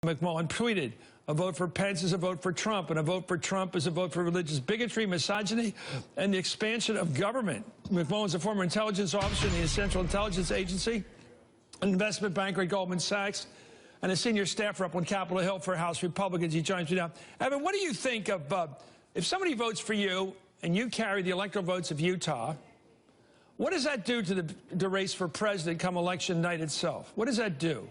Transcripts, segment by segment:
McMullin tweeted, "A vote for Pence is a vote for Trump, and a vote for Trump is a vote for religious bigotry, misogyny, and the expansion of government." McMullin's a former intelligence officer in the Central Intelligence Agency, an investment banker at Goldman Sachs, and a senior staffer up on Capitol Hill for House Republicans. He joins me now. Evan, what do you think of if somebody votes for you and you carry the electoral votes of Utah? What does that do to the race for president come election night itself? What does that do?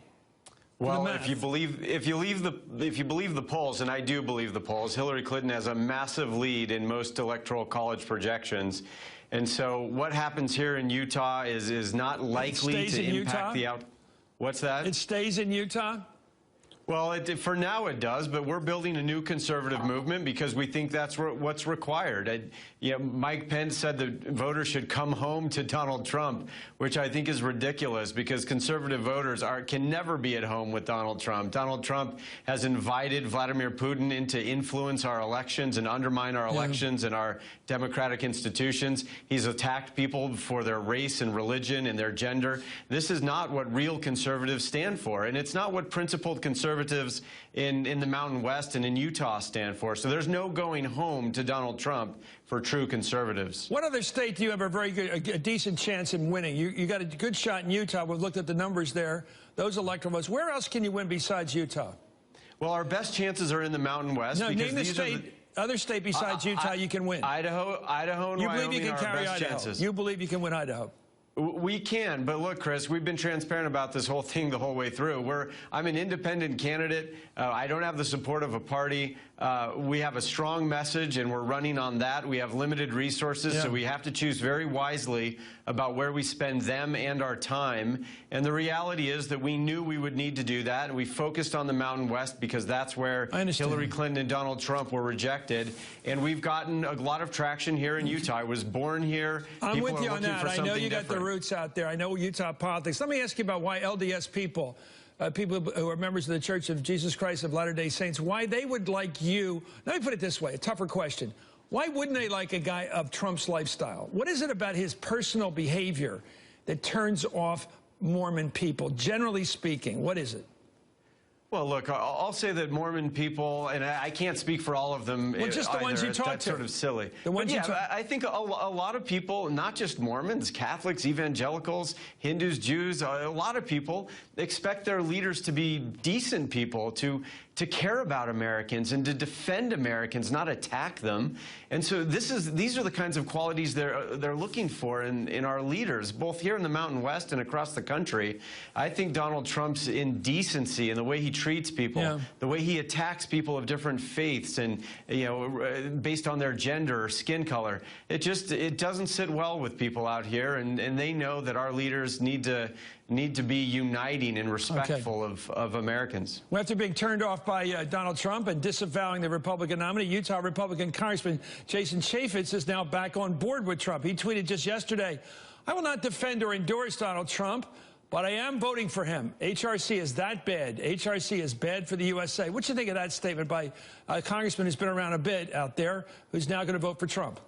Well, if you believe the polls, and I do believe the polls, Hillary Clinton has a massive lead in most electoral college projections. And so what happens here in Utah is not likely to impact the outcome. What's that? It stays in Utah? Well, for now it does, but we're building a new conservative movement because we think that's what's required. Mike Pence said that voters should come home to Donald Trump, which I think is ridiculous because conservative voters can never be at home with Donald Trump. Donald Trump has invited Vladimir Putin in to influence our elections and undermine our elections and our democratic institutions. He's attacked people for their race and religion and their gender. This is not what real conservatives stand for, and it's not what principled conservatives in the Mountain West and in Utah stand for. So there's no going home to Donald Trump for true conservatives. What other state do you have a decent chance in winning? You got a good shot in Utah. We've looked at the numbers there, those electoral votes. Where else can you win besides Utah? Well, our best chances are in the Mountain West. No, name the state. Other state besides Utah you can win. Idaho and you Wyoming believe you can are carry our best Idaho. chances. You believe you can win Idaho. We can, but look, Chris, we've been transparent about this whole thing the whole way through. I'm an independent candidate. I don't have the support of a party. We have a strong message, and we're running on that. We have limited resources, so we have to choose very wisely about where we spend them and our time. And the reality is that we knew we would need to do that, and we focused on the Mountain West because that's where Hillary Clinton and Donald Trump were rejected. And we've gotten a lot of traction here in Utah. I was born here. I'm with you on that. I know you got the roots out there. I know Utah politics. Let me ask you about why LDS people, people who are members of the Church of Jesus Christ of Latter-day Saints, why they would like you. Let me put it this way, a tougher question. Why wouldn't they like a guy of Trump's lifestyle? What is it about his personal behavior that turns off Mormon people, generally speaking? What is it? Well, look, I'll say that Mormon people, and I can't speak for all of them. Well, just the ones you talk to. That's sort of silly. The ones I think a lot of people, not just Mormons, Catholics, evangelicals, Hindus, Jews, a lot of people expect their leaders to be decent people, to care about Americans and to defend Americans, not attack them. And so these are the kinds of qualities they're looking for in our leaders, both here in the Mountain West and across the country. I think Donald Trump's indecency and the way he treats people, the way he attacks people of different faiths and based on their gender or skin color, it doesn't sit well with people out here, and they know that our leaders need to be uniting and respectful of Americans. Well, after being turned off by Donald Trump and disavowing the Republican nominee, Utah Republican Congressman Jason Chaffetz is now back on board with Trump. He tweeted just yesterday, "I will not defend or endorse Donald Trump, but I am voting for him. HRC is that bad. HRC is bad for the USA." What do you think of that statement by a congressman who's been around a bit out there who's now going to vote for Trump?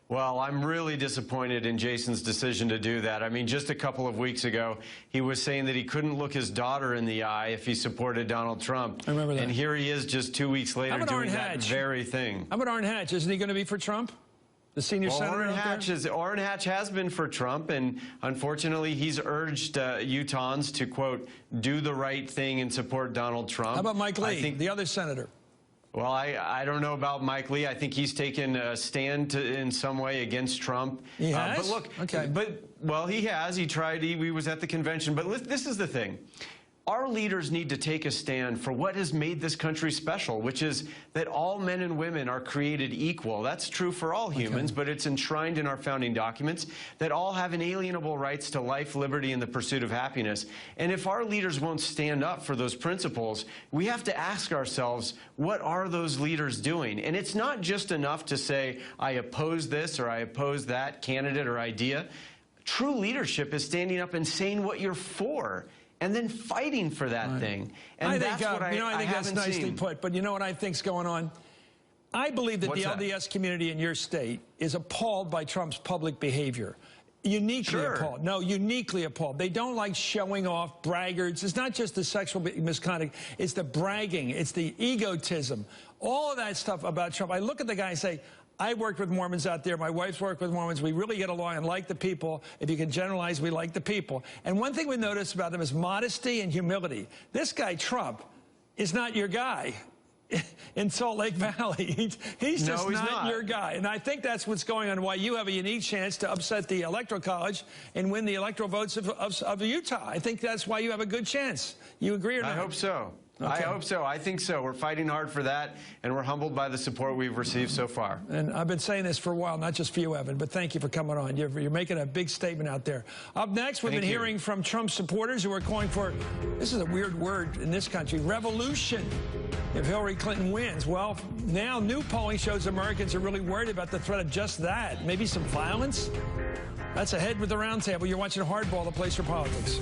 Well, I'm really disappointed in Jason's decision to do that. I mean, just a couple of weeks ago, he was saying that he couldn't look his daughter in the eye if he supported Donald Trump. I remember that. And here he is just 2 weeks later doing that very thing. How about Orrin Hatch? Isn't he going to be for Trump? The senior senator Orrin Hatch has been for Trump, and unfortunately, he's urged Utahns to, quote, do the right thing and support Donald Trump. How about Mike Lee, the other senator? Well, I don't know about Mike Lee. I think he's taken a stand in some way against Trump. He has? But look, well, he has. He tried. He was at the convention. But this is the thing. Our leaders need to take a stand for what has made this country special, which is that all men and women are created equal. That's true for all humans, but it's enshrined in our founding documents that all have inalienable rights to life, liberty, and the pursuit of happiness. And if our leaders won't stand up for those principles, we have to ask ourselves, what are those leaders doing? And it's not just enough to say, I oppose this or I oppose that candidate or idea. True leadership is standing up and saying what you're for, and then fighting for that thing. And that's what I think that's nicely put. But you know what I think's going on? I believe that What's the LDS community in your state is appalled by Trump's public behavior. Uniquely appalled. No, uniquely appalled. They don't like showing off, braggarts. It's not just the sexual misconduct. It's the bragging. It's the egotism. All of that stuff about Trump. I look at the guy and say, I worked with Mormons out there. My wife's worked with Mormons. We really get along and like the people. If you can generalize, we like the people. And one thing we notice about them is modesty and humility. This guy, Trump, is not your guy. In Salt Lake Valley. He's just not your guy. And I think that's what's going on, why you have a unique chance to upset the Electoral College and win the electoral votes of Utah. I think that's why you have a good chance. You agree or not? I hope so. Okay. I hope so. I think so. We're fighting hard for that, and we're humbled by the support we've received so far. And I've been saying this for a while, not just for you, Evan, but thank you for coming on. You're making a big statement out there. Up next, we've been hearing from Trump supporters who are calling for, this is a weird word in this country, revolution if Hillary Clinton wins. Well, now new polling shows Americans are really worried about the threat of just that. Maybe some violence? That's ahead with the Roundtable. You're watching Hardball, the place for politics.